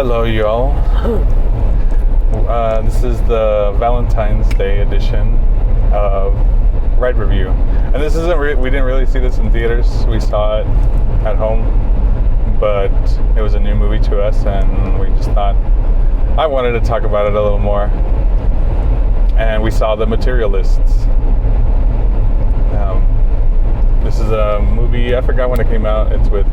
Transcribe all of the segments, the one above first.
Hello, y'all. This is the Valentine's Day edition of Ride Review. And this isn't we didn't really see this in theaters. We saw it at home, but it was a new movie to us, and we just thought I wanted to talk about it a little more. And we saw the Materialists. This is a movie, I forgot when it came out. It's with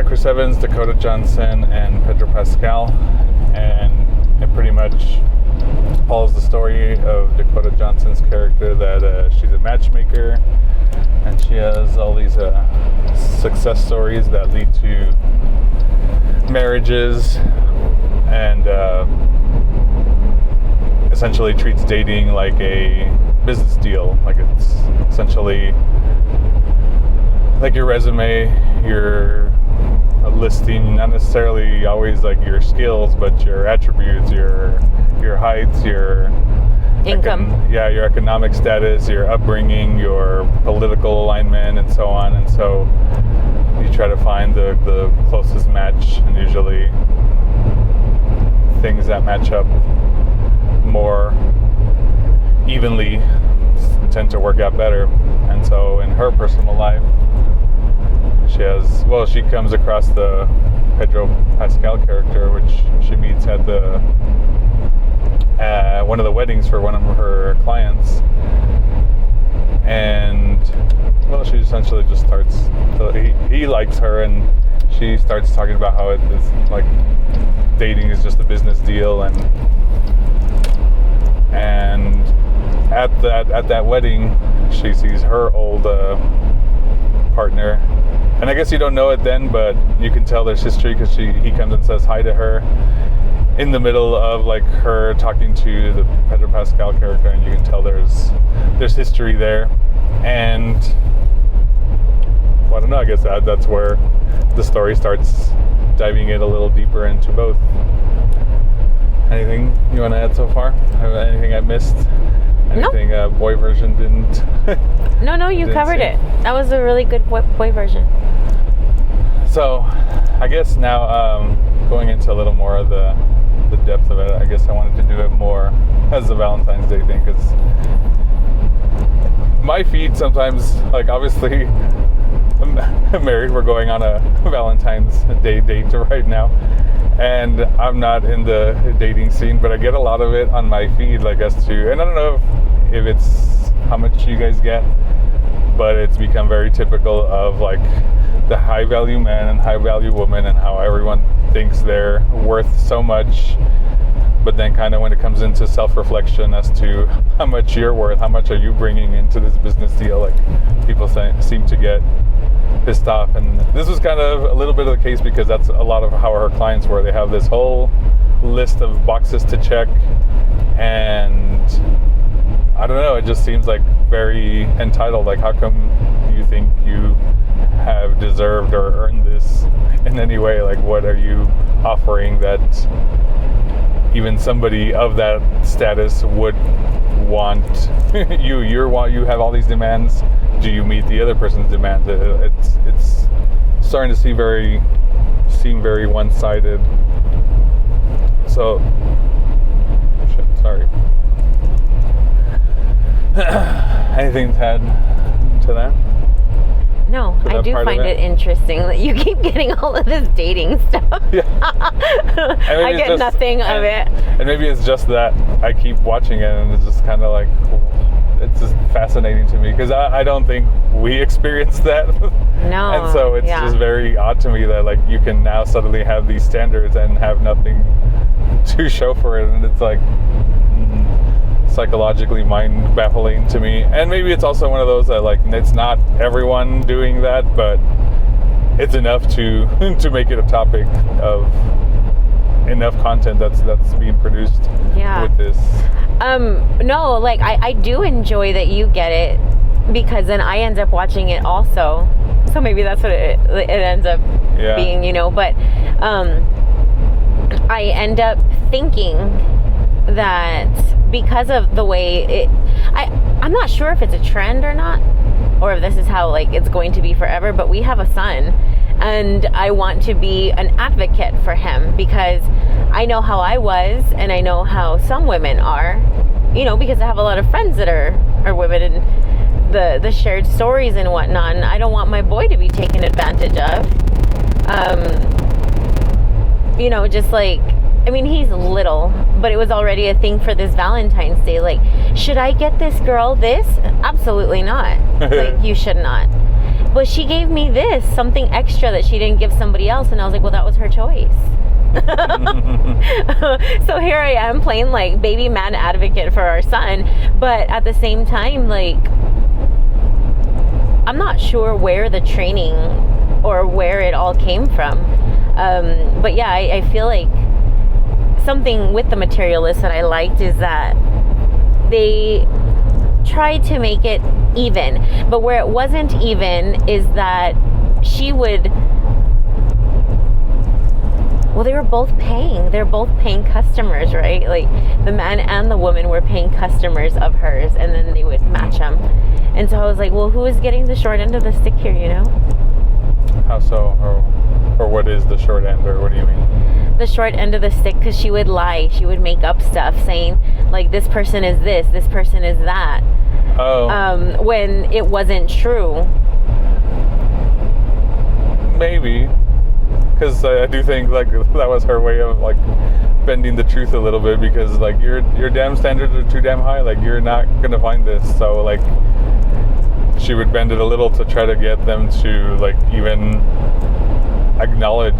Chris Evans, Dakota Johnson, and Pedro Pascal, and it pretty much follows the story of Dakota Johnson's character that she's a matchmaker, and she has all these success stories that lead to marriages, and essentially treats dating like a business deal, like it's essentially like your resume, your listing, not necessarily always like your skills, but your attributes, your heights, your income, your economic status, your upbringing, your political alignment, and so on. And so you try to find the closest match, and usually things that match up more evenly tend to work out better. And so in her personal life, she comes across the Pedro Pascal character, which she meets at the one of the weddings for one of her clients, and she essentially just starts. He likes her, and she starts talking about how it is like dating is just a business deal, and at that wedding, she sees her old partner. And I guess you don't know it then, but you can tell there's history because he comes and says hi to her in the middle of like her talking to the Pedro Pascal character, and you can tell there's history there. And I don't know, I guess that's where the story starts diving in a little deeper into both. Anything you want to add so far? Anything I missed? Anything boy version didn't? No, you covered it. That was a really good boy version. So, I guess now going into a little more of the depth of it, I guess I wanted to do it more as a Valentine's Day thing, because my feed sometimes, like obviously I'm married, we're going on a Valentine's Day date right now, and I'm not in the dating scene, but I get a lot of it on my feed, like as to, and I don't know if it's how much you guys get, but it's become very typical of like the high value man and high value woman, and how everyone thinks they're worth so much, but then kind of when it comes into self-reflection as to how much you're worth, how much are you bringing into this business deal, like people seem to get pissed off. And this was kind of a little bit of the case, because that's a lot of how her clients were. They have this whole list of boxes to check, and I don't know, it just seems like very entitled. Like, how come you think you have deserved or earned this in any way? Like, what are you offering that even somebody of that status would want? You have all these demands. Do you meet the other person's demands? It's starting to seem very one-sided. So, sorry. Anything to add to that? No, I do find it interesting that you keep getting all of this dating stuff. Yeah. I get nothing of it. And maybe it's just that I keep watching it, and it's just kind of like, it's just fascinating to me, because I don't think we experienced that. No. And so it's just very odd to me that like you can now suddenly have these standards and have nothing to show for it, and it's like psychologically mind baffling to me. And maybe it's also one of those that like it's not everyone doing that, but it's enough to make it a topic of enough content that's being produced with this. No, like I do enjoy that you get it, because then I end up watching it also. So maybe that's what it ends up being, but I end up thinking that because of the way I'm not sure if it's a trend or not, or if this is how like it's going to be forever, but we have a son, And I want to be an advocate for him because I know how I was and I know how some women are, because I have a lot of friends that are women and the shared stories and whatnot. And I don't want my boy to be taken advantage of. Just like, he's little, but it was already a thing for this Valentine's Day. Like, should I get this girl this? Absolutely not. Like, you should not. But she gave me this, something extra that she didn't give somebody else. And I was like, well, that was her choice. So here I am playing like baby man advocate for our son. But at the same time, like, I'm not sure where the training or where it all came from. But yeah, I feel like something with the Materialists that I liked is that they tried to make it even, but where it wasn't even is that she would, they're both paying customers, right? Like the man and the woman were paying customers of hers, and then they would match them. And so I was like, well, who is getting the short end of the stick here, How so? Or what is the short end, or what do you mean? The short end of the stick, because she would lie. She would make up stuff saying, like, this person is this person is that. Oh. When it wasn't true. Maybe. Because I do think, like, that was her way of, like, bending the truth a little bit, because, like, your damn standards are too damn high. Like, you're not going to find this. So, like, she would bend it a little to try to get them to, like, even acknowledge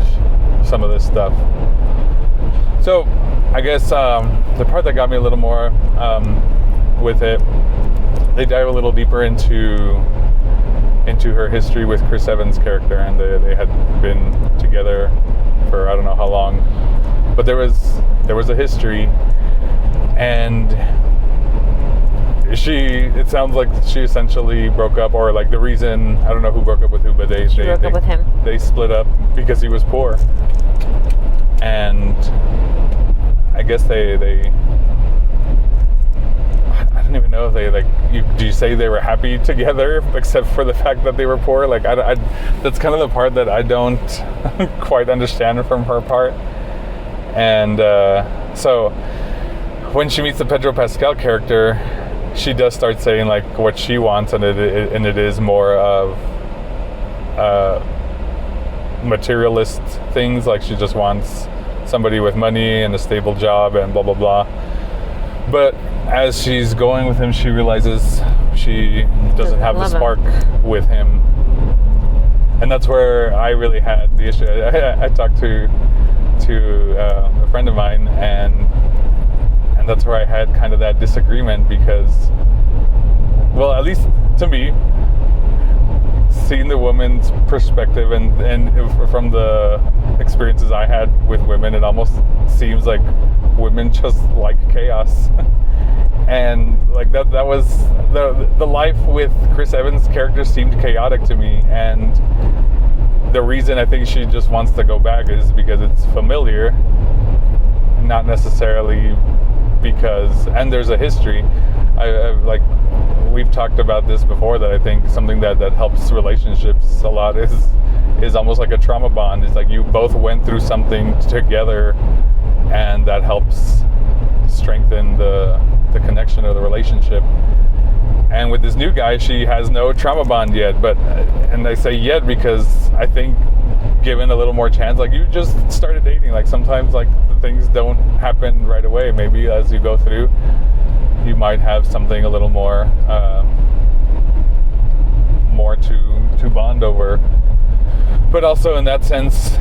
some of this stuff. So I guess the part that got me a little more with it, they dive a little deeper into her history with Chris Evans' character, and they had been together for I don't know how long, but there was a history, and it sounds like she essentially broke up, or like the reason, I don't know who broke up with who, but they broke up with him. They split up because he was poor. And I guess they I don't even know if they, like, do you say they were happy together except for the fact that they were poor? Like, I that's kind of the part that I don't quite understand from her part. And so when she meets the Pedro Pascal character, she does start saying like what she wants, and it is more of materialist things. Like she just wants somebody with money and a stable job and blah blah blah. But as she's going with him, she realizes she doesn't have the spark with him, and that's where I really had the issue. I talked to a friend of mine, and that's where I had kind of that disagreement, because, well, at least to me, seeing the woman's perspective and from the experiences I had with women, it almost seems like women just like chaos. And like that was the life with Chris Evans' character seemed chaotic to me, and the reason I think she just wants to go back is because it's familiar, not necessarily because, and there's a history. I like, we've talked about this before, that I think something that helps relationships a lot is almost like a trauma bond. It's like you both went through something together, and that helps strengthen the connection of the relationship. And with this new guy, she has no trauma bond yet, and I say yet because I think given a little more chance, like you just started dating, like sometimes like things don't happen right away. Maybe as you go through, you might have something a little more to bond over. But also in that sense,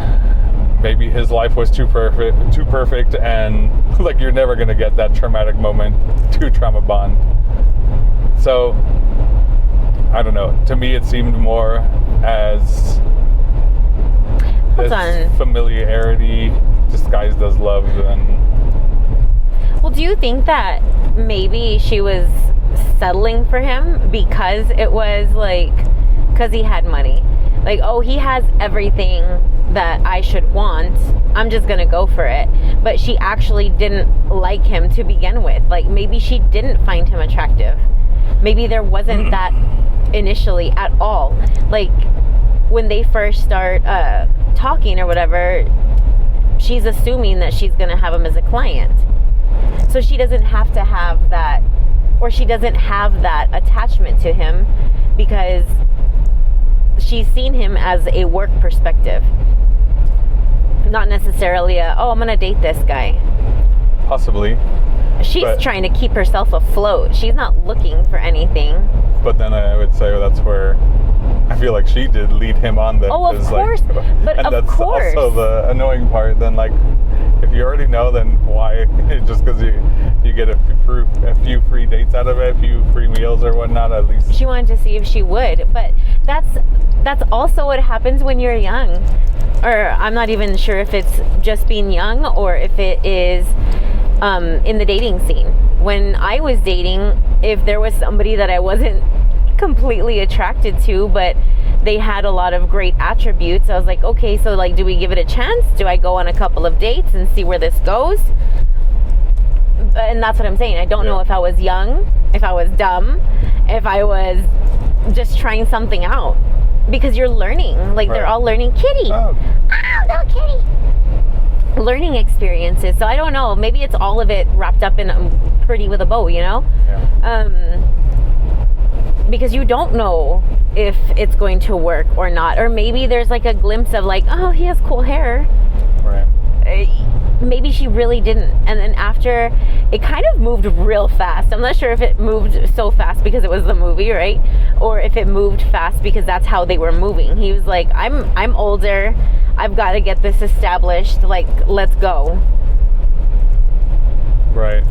maybe his life was too perfect, and like you're never gonna get that traumatic moment to trauma bond. So I don't know. To me, it seemed more as familiarity disguised as love. Well, do you think that maybe she was settling for him because it was like, because he had money? Like, oh, he has everything that I should want, I'm just gonna go for it. But she actually didn't like him to begin with. Like, maybe she didn't find him attractive. Maybe there wasn't that initially at all. Like, when they first start talking or whatever, she's assuming that she's going to have him as a client. So she doesn't have to have that, or she doesn't have that attachment to him because she's seen him as a work perspective. Not necessarily I'm going to date this guy. Possibly. She's trying to keep herself afloat. She's not looking for anything. But then I would say that's where I feel like she did lead him on. That of course. But and of that's course. also the annoying part. Then, like, if you already know, then why? Just because you get a few free dates out of it, a few free meals or whatnot, at least. She wanted to see if she would. But that's also what happens when you're young. Or I'm not even sure if it's just being young or if it is in the dating scene. When I was dating, if there was somebody that I wasn't completely attracted to, but they had a lot of great attributes, I was like, okay, so like, do we give it a chance? Do I go on a couple of dates and see where this goes? And that's what I'm saying. I don't know if I was young, if I was dumb, if I was just trying something out. Because you're learning. Like, they're all learning. Kitty! Oh, no, kitty! Learning experiences. So I don't know. Maybe it's all of it wrapped up in pretty with a bow, you know? Yeah. Because you don't know if it's going to work or not. Or maybe there's like a glimpse of like, oh, he has cool hair. Right. Maybe she really didn't. And then after, it kind of moved real fast. I'm not sure if it moved so fast because it was the movie, right? Or if it moved fast because that's how they were moving. He was like, I'm older. I've got to get this established. Like, let's go. Right.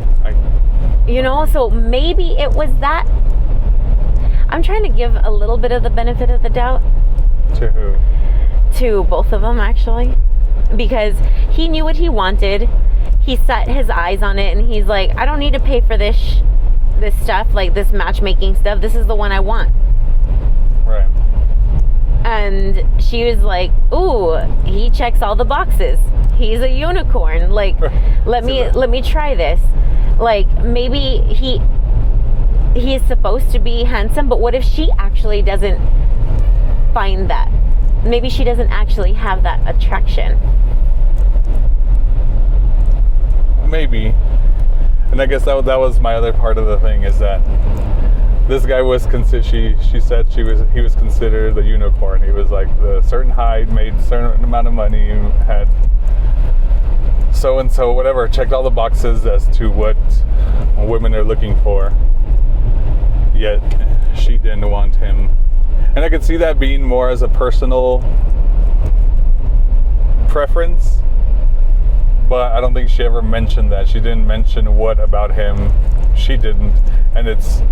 You know, so maybe it was that. I'm trying to give a little bit of the benefit of the doubt. To who? To both of them, actually. Because he knew what he wanted. He set his eyes on it, and he's like, I don't need to pay for this stuff, like this matchmaking stuff. This is the one I want. Right. And she was like, ooh, he checks all the boxes. He's a unicorn. Like, let me try this. Like, maybe he is supposed to be handsome, but what if she actually doesn't find that? Maybe she doesn't actually have that attraction. Maybe. And I guess that was my other part of the thing, is that this guy was she said he was considered a unicorn. He was like the certain height, made a certain amount of money, had so and so, whatever, checked all the boxes as to what women are looking for. Yet she didn't want him. And I could see that being more as a personal preference, but I don't think she ever mentioned that. She didn't mention what about him she didn't. And it's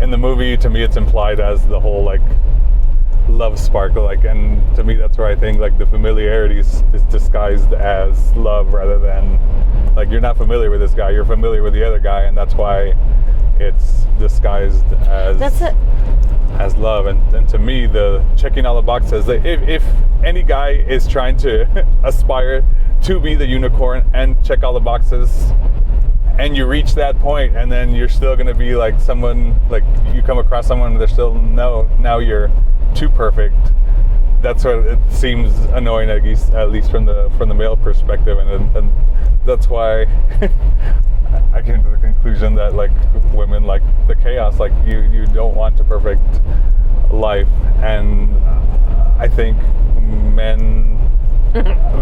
in the movie, to me, it's implied as the whole like love spark, like, and to me that's where I think like the familiarity is disguised as love, rather than like you're not familiar with this guy, you're familiar with the other guy, and that's why it's disguised as love. And to me, the checking all the boxes, if any guy is trying to aspire to be the unicorn and check all the boxes, and you reach that point, and then you're still going to be like someone, like you come across someone and they're still now you're too perfect, that's what it seems annoying, at least from the male perspective. And that's why I came to the conclusion that like women like the chaos, like you don't want a perfect life. And I think men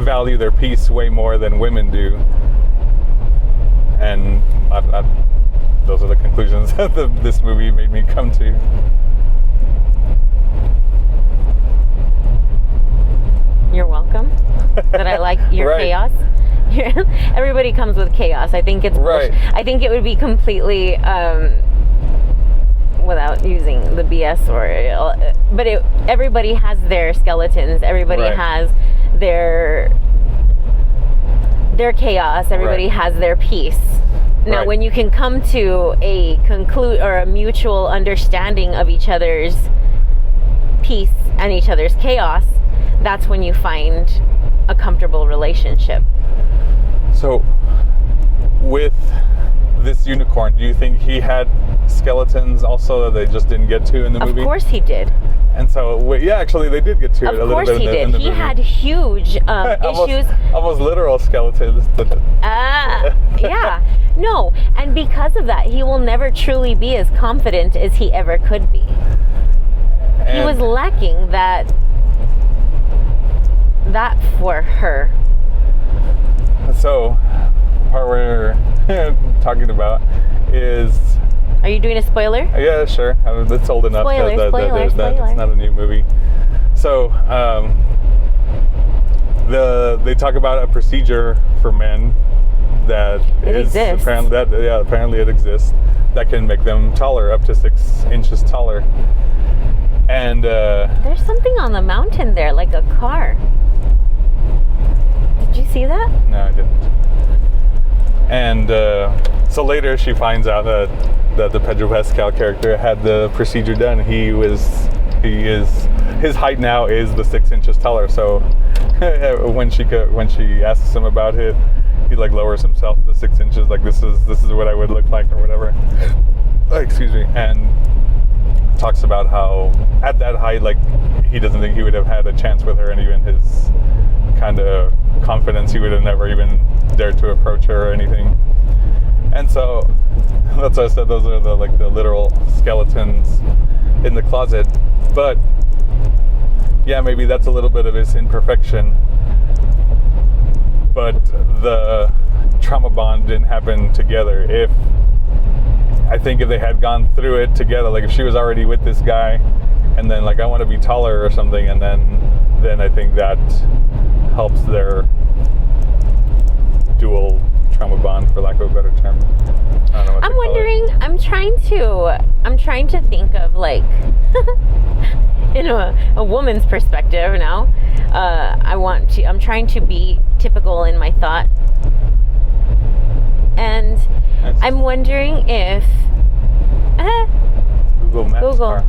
value their peace way more than women do. And those are the conclusions that this movie made me come to. You're welcome. That I like your right. chaos. Everybody comes with chaos. I think it's right. I think it would be completely without using the BS but everybody has their skeletons. Everybody right. has their chaos. Everybody right. has their peace. Now, right. when you can come to a a mutual understanding of each other's peace and each other's chaos, that's when you find a comfortable relationship. So, with this unicorn, do you think he had skeletons also that they just didn't get to in the movie? Of course he did. And so, actually, they did get to it a little bit in the he movie. had huge issues. Almost literal skeletons. Yeah. No, and because of that, he will never truly be as confident as he ever could be. He was lacking that for her. So, the part we're talking about is... Are you doing a spoiler? Yeah, sure. It's old enough Spoiler. that it's not a new movie. So, they talk about a procedure for men that exists. Apparently it exists, that can make them taller, up to 6 inches taller. And there's something on the mountain there, like a car. Did you see that? No, I didn't. And so later she finds out that the Pedro Pascal character had the procedure done. His height now is the 6 inches taller. So when she asks him about it, he like lowers himself the 6 inches. Like this is what I would look like or whatever. Excuse me. And talks about how at that height, like he doesn't think he would have had a chance with her, and even his kind of confidence, he would have never even dared to approach her or anything. And so that's why I said those are the literal skeletons in the closet. But yeah, maybe that's a little bit of his imperfection. But the trauma bond didn't happen together. I think if they had gone through it together, like if she was already with this guy and then like I want to be taller or something, and then I think that helps their dual trauma bond, for lack of a better term. I don't know what I'm wondering. I'm trying to think of like in a woman's perspective now. I'm trying to be typical in my thought, and I'm wondering if Google Maps car.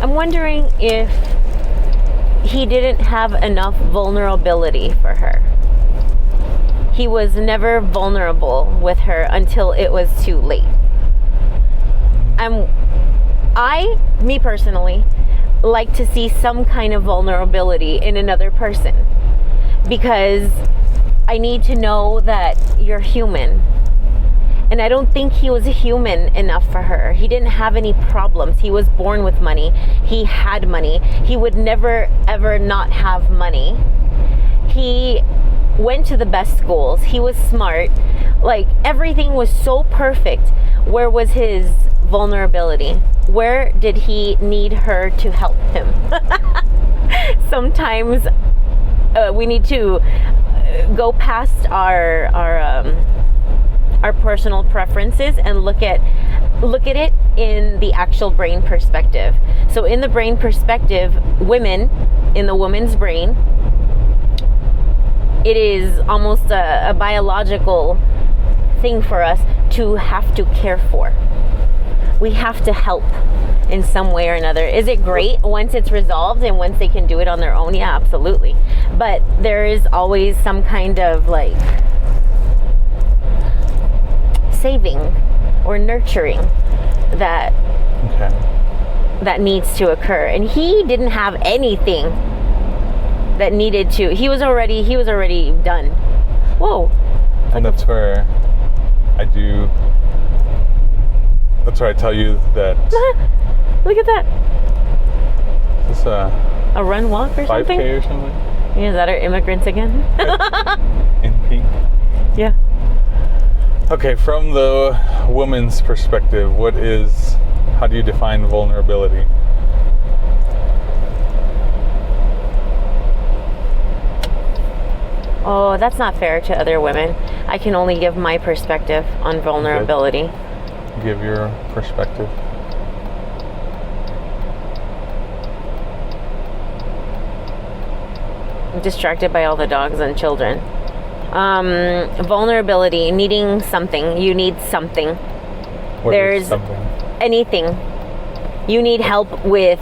I'm wondering if he didn't have enough vulnerability for her. He was never vulnerable with her until it was too late. Me personally, like to see some kind of vulnerability in another person, because I need to know that you're human. And I don't think he was human enough for her. He didn't have any problems. He was born with money. He had money. He would never, ever not have money. He went to the best schools. He was smart. Like, everything was so perfect. Where was his vulnerability? Where did he need her to help him? Sometimes we need to go past our personal preferences and look at it in the actual brain perspective. So in the brain perspective, in the woman's brain, it is almost a biological thing for us to have to care for. We have to help in some way or another. Is it great once it's resolved and once they can do it on their own? Yeah, absolutely. But there is always some kind of like saving or nurturing that needs to occur, and he didn't have anything that needed to. He was already done. Whoa. And that's where I tell you that look at that. Is this a run walk or 5K something? or something? Yeah, is that our immigrants again? In pink. Yeah. Okay, from the woman's perspective, how do you define vulnerability? Oh, that's not fair to other women. I can only give my perspective on vulnerability. Okay. Give your perspective. I'm distracted by all the dogs and children. Vulnerability, needing something. You need something. There's something? Anything. You need help with.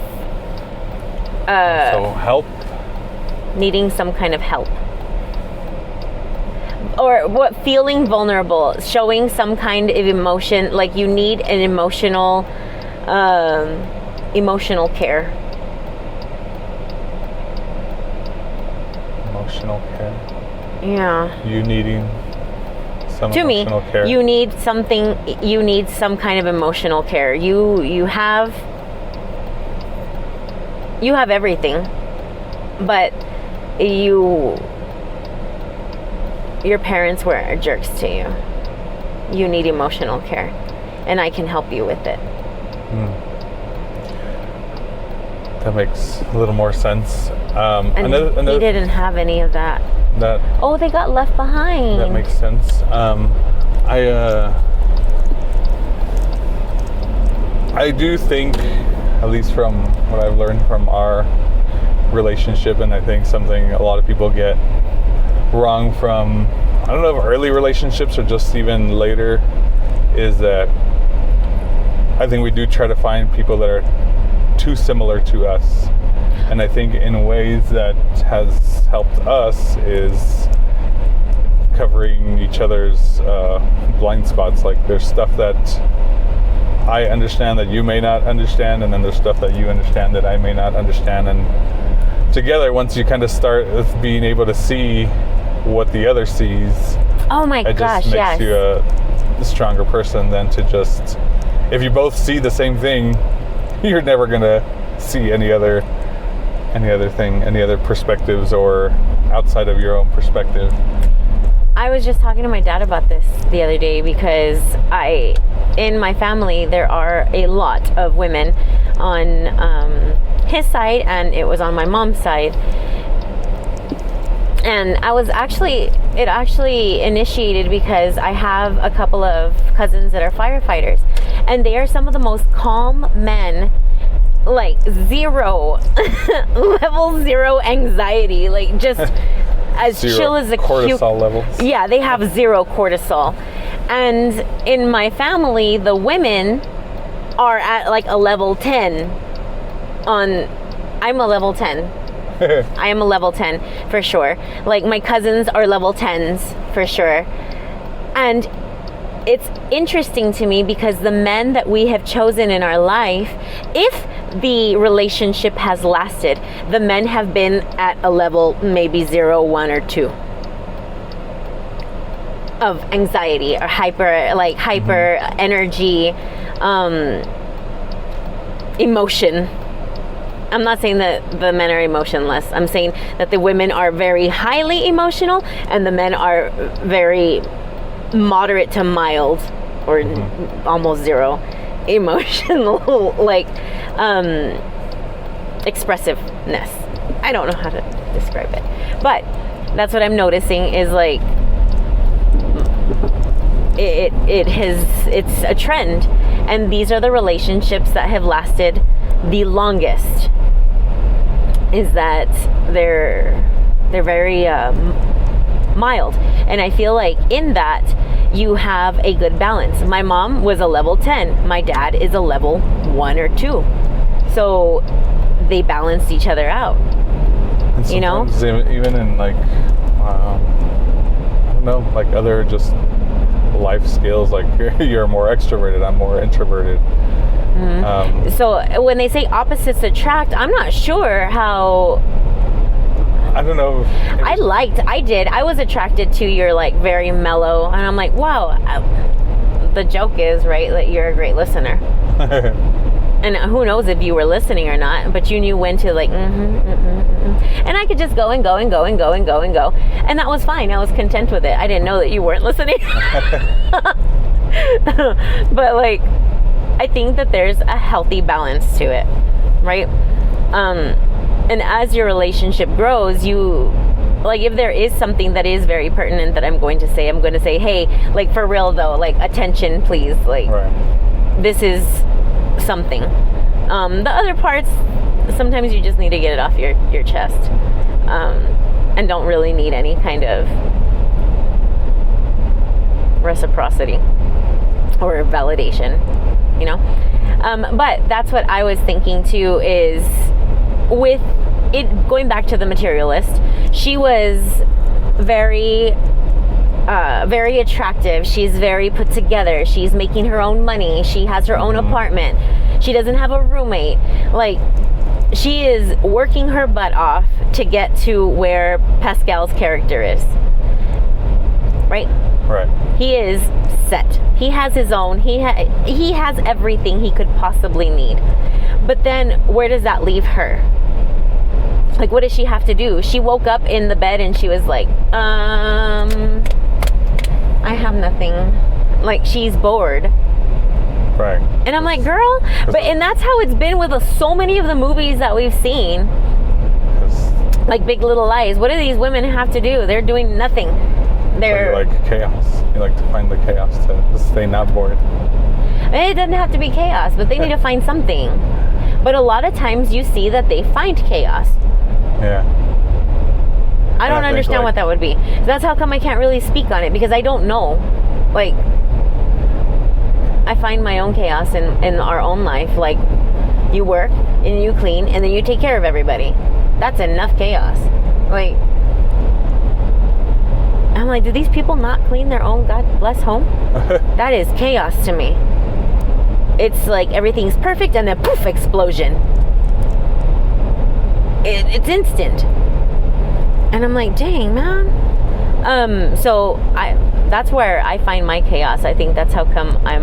So help. Needing some kind of help. or what, feeling vulnerable, showing some kind of emotion, like you need an emotional care. Emotional care. Yeah. You needing some to emotional me, care. you need something. You need some kind of emotional care. You have everything, but your parents were jerks to you. You need emotional care, and I can help you with it. That makes a little more sense. And he didn't have any of that. Oh, they got left behind. That makes sense. I do think, at least from what I've learned from our relationship, and I think something a lot of people get wrong from, I don't know if early relationships or just even later, is that I think we do try to find people that are too similar to us. And I think in ways that has helped us is covering each other's blind spots. Like there's stuff that I understand that you may not understand, and then there's stuff that you understand that I may not understand. And together, once you kind of start with being able to see what the other sees, oh my gosh, just makes you a stronger person than to just, if you both see the same thing, you're never gonna see any other thing, any other perspectives or outside of your own perspective. I was just talking to my dad about this the other day because in my family, there are a lot of women on his side, and it was on my mom's side. And it actually initiated because I have a couple of cousins that are firefighters, and they are some of the most calm men, like level 0 anxiety, like just as chill as a cortisol levels. Yeah, they have 0 cortisol. And in my family, the women are at like a level 10 I'm a level 10. I am a level 10 for sure. Like my cousins are level 10s for sure. And it's interesting to me because the men that we have chosen in our life, if the relationship has lasted, the men have been at a level maybe 0, 1, or 2 of anxiety or hyper energy, emotion. I'm not saying that the men are emotionless. I'm saying that the women are very highly emotional and the men are very moderate to mild or almost 0 emotional, like expressiveness. I don't know how to describe it, but that's what I'm noticing is like it's a trend, and these are the relationships that have lasted the longest, is that they're very mild. And I feel like in that you have a good balance. My mom was a level 10. My dad is a level 1 or 2. So they balanced each other out. And you know? Even in like, I don't know, like other just life skills, like you're more extroverted, I'm more introverted. So when they say opposites attract, I'm not sure how. I don't know. I was attracted to your like very mellow, and I'm like, wow. The joke is, right, that you're a great listener. And who knows if you were listening or not, but you knew when to like, and I could just go and go and go and go and go and go. And that was fine. I was content with it. I didn't know that you weren't listening. But like, I think that there's a healthy balance to it, right? And as your relationship grows, you, like, if there is something that is very pertinent that I'm going to say, hey, like, for real though, like, attention, please, like, right. This is something. The other parts, sometimes you just need to get it off your chest, and don't really need any kind of reciprocity or validation, you know? But that's what I was thinking too, is with it, going back to the Materialist, she was very very attractive. She's very put together. She's making her own money. She has her own apartment. She doesn't have a roommate. Like, she is working her butt off to get to where Pascal's character is. Right? Right. He is set. He has his own. He has everything he could possibly need. But then where does that leave her? Like, what does she have to do? She woke up in the bed and she was like, I have nothing. Like, she's bored. Right. And I'm like, girl, and that's how it's been with so many of the movies that we've seen. Like Big Little Lies. What do these women have to do? They're doing nothing. They're so you like chaos. You like to find the chaos to stay not bored. It doesn't have to be chaos, but they need to find something. But a lot of times you see that they find chaos. Yeah. I don't understand what that would be. That's how come I can't really speak on it, because I don't know. Like, I find my own chaos in our own life. Like, you work and you clean and then you take care of everybody. That's enough chaos. Like, I'm like, do these people not clean their own God bless home? That is chaos to me. It's like everything's perfect and then poof, explosion. It's instant. And I'm like, dang, man. So that's where I find my chaos. I think that's how come I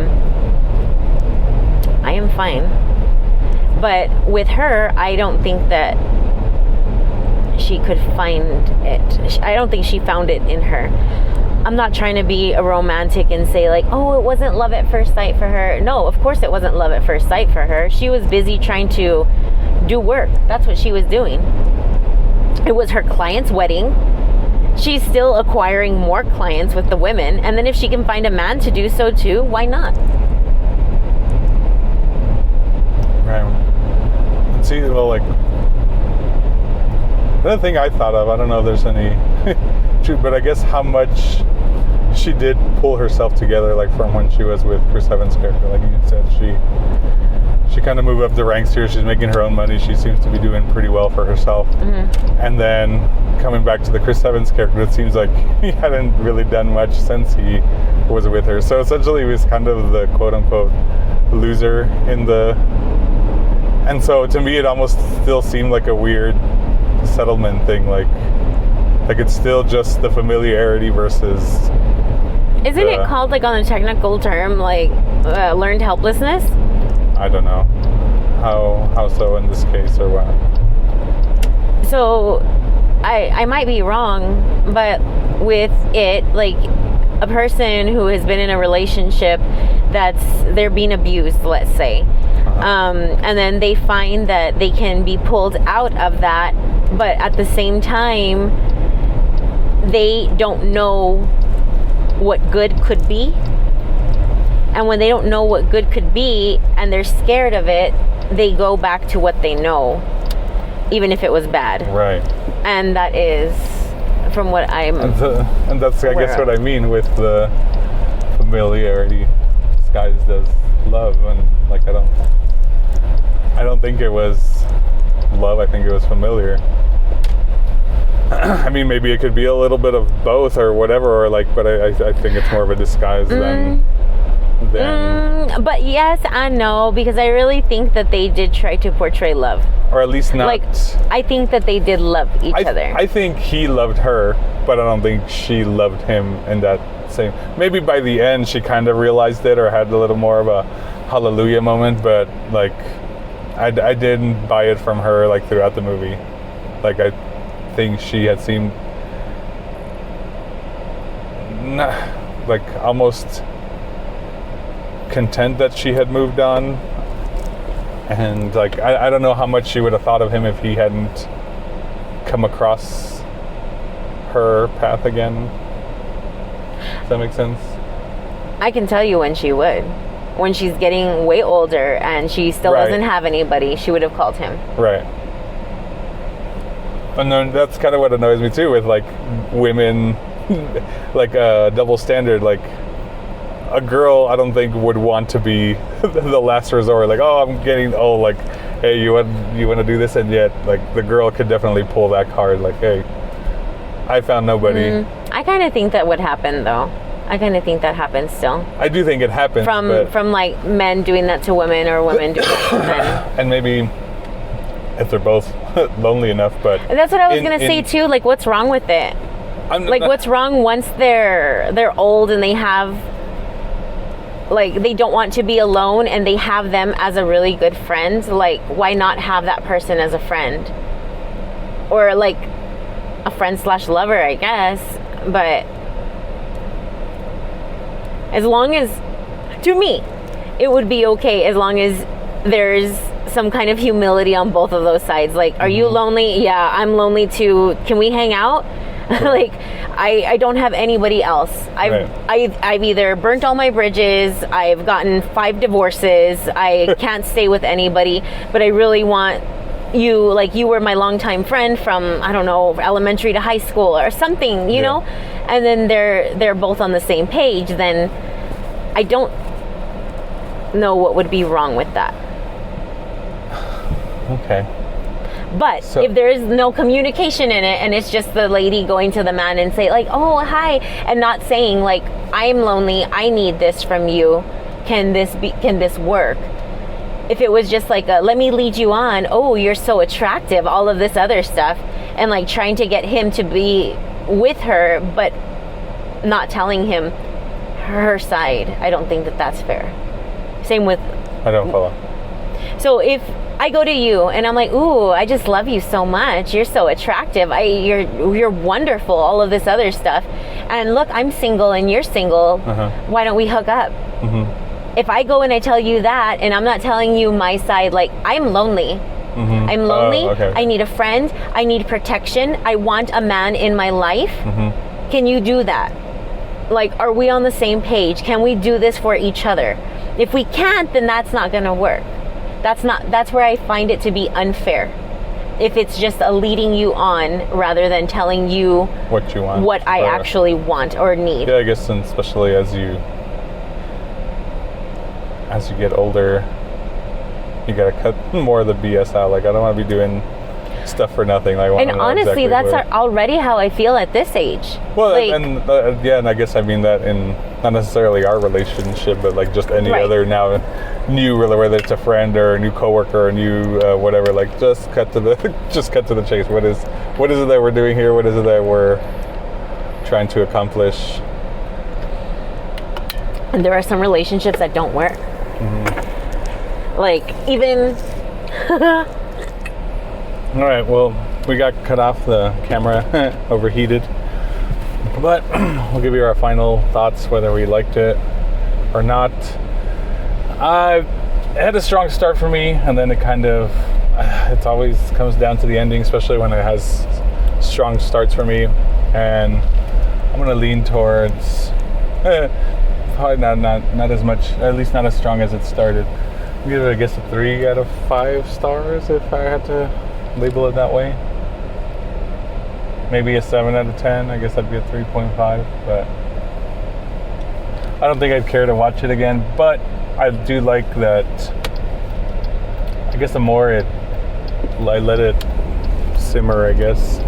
am fine. But with her, I don't think that she could find it. I don't think she found it in her. I'm not trying to be a romantic and say like, oh, it wasn't love at first sight for her. No, of course it wasn't love at first sight for her. She was busy trying to do work. That's what she was doing. It was her client's wedding. She's still acquiring more clients with the women. And then if she can find a man to do so too, why not? Right. And see, well, like, another thing I thought of, I don't know if there's any truth, but I guess how much she did pull herself together, like from when she was with Chris Evans' character. Like you said, she kind of moved up the ranks here. She's making her own money. She seems to be doing pretty well for herself. Mm-hmm. And then coming back to the Chris Evans character, it seems like he hadn't really done much since he was with her. So essentially he was kind of the quote-unquote loser in the... And so to me it almost still seemed like a weird settlement thing. Like it's still just the familiarity versus... Isn't it called, like, on a technical term, like, learned helplessness? I don't know. How so in this case, or what? So, I might be wrong, but with it, like, a person who has been in a relationship they're being abused, let's say, and then they find that they can be pulled out of that, but at the same time, they don't know what good could be. And when they don't know what good could be and they're scared of it, they go back to what they know, even if it was bad. Right. And that is from what I'm... And that's, I guess, what I mean with the familiarity disguised as love. And, like, I don't think it was love. I think it was familiar. I mean, maybe it could be a little bit of both or whatever, or like, but I think it's more of a disguise than but yes and no, because I really think that they did try to portray love, or at least not. Like, I think that they did love each other. I think he loved her, but I don't think she loved him in that same. Maybe by the end she kind of realized it or had a little more of a hallelujah moment, but like I didn't buy it from her like throughout the movie. Like I think she had seemed like almost content that she had moved on, and like I don't know how much she would have thought of him if he hadn't come across her path again. Does that make sense? I can tell you when she would. When she's getting way older and she still doesn't have anybody, she would have called him. Right. And then that's kind of what annoys me too with like women, like a double standard. Like a girl, I don't think would want to be the last resort. Like, oh, I'm getting old. Like, hey, you want to do this, and yet like the girl could definitely pull that card. Like, hey, I found nobody. I kind of think that would happen, though. I kind of think that happens still. I do think it happens. From like men doing that to women or women doing that to men. And maybe if they're both lonely enough, but... That's what I was going to say, too. Like, what's wrong with it? What's wrong once they're old and they have... Like, they don't want to be alone and they have them as a really good friend. Like, why not have that person as a friend? Or, like, a friend/lover, I guess. But... as long as, to me, it would be okay as long as there's some kind of humility on both of those sides. Like, are you lonely? Yeah, I'm lonely too. Can we hang out? Like, I don't have anybody else. I've either burnt all my bridges, I've gotten 5 divorces, I can't stay with anybody, but I really want you, like, you were my longtime friend from, I don't know, elementary to high school or something, you know? And then they're both on the same page, then I don't know what would be wrong with that. Okay. But if there is no communication in it and it's just the lady going to the man and say like, oh, hi, and not saying like, I'm lonely, I need this from you, can this work? If it was just like, let me lead you on, oh, you're so attractive, all of this other stuff, and like trying to get him to be with her, but not telling him her side, I don't think that that's fair. Same with... I don't follow. So if I go to you and I'm like, ooh, I just love you so much, you're so attractive, you're wonderful, all of this other stuff, and look, I'm single and you're single, why don't we hook up? If I go and I tell you that and I'm not telling you my side, like, I'm lonely, I'm lonely, I need a friend, I need protection, I want a man in my life, can you do that? Like, are we on the same page? Can we do this for each other? If we can't, then that's not gonna work. That's where I find it to be unfair. If it's just a leading you on rather than telling you what you want, what I actually want or need. Yeah, I guess, and especially as you get older, you gotta cut more of the BS out. Like, I don't want to be doing stuff for nothing. Like, and honestly, that's already how I feel at this age. Well, like, and I guess I mean that in not necessarily our relationship, but like just any other now new, whether it's a friend or a new coworker or a new whatever. Like, just cut to the chase. What is it that we're doing here? What is it that we're trying to accomplish? And there are some relationships that don't work. Like, even. All right, well, we got cut off, the camera overheated, but we'll give you our final thoughts, whether we liked it or not. It had a strong start for me, and then it kind of, it always comes down to the ending, especially when it has strong starts for me, and I'm going to lean towards, probably not as much, at least not as strong as it started. I'll give it, I guess, a 3 out of 5 stars if I had to label it that way. Maybe a 7 out of 10. I guess that'd be a 3.5, but I don't think I'd care to watch it again. But I do like that, I guess the more I let it simmer, I guess,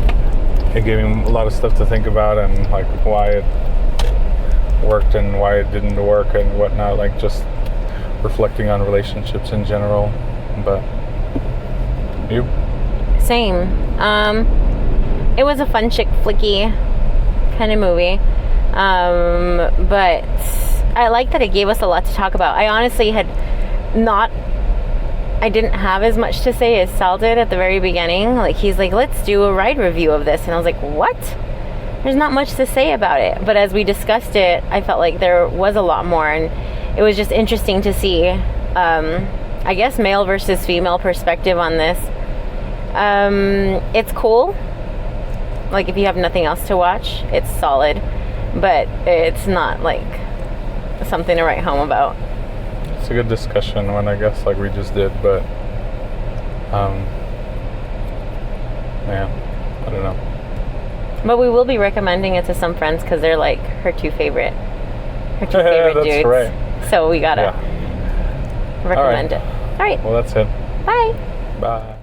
it gave me a lot of stuff to think about, and like why it worked and why it didn't work and whatnot, like just reflecting on relationships in general. But you? Same. It was a fun chick flicky kind of movie, but I like that it gave us a lot to talk about. I honestly I didn't have as much to say as Sal did at the very beginning. Like, he's like, let's do a ride review of this, and I was like, what? There's not much to say about it. But as we discussed it, I felt like there was a lot more, and it was just interesting to see, I guess, male versus female perspective on this. It's cool. Like, if you have nothing else to watch, it's solid, but it's not like something to write home about. It's a good discussion one, I guess, like we just did, but yeah, I don't know. But we will be recommending it to some friends because they're like her two favorite that's dudes. Right. So we gotta recommend it. All right. Well, that's it. Bye. Bye.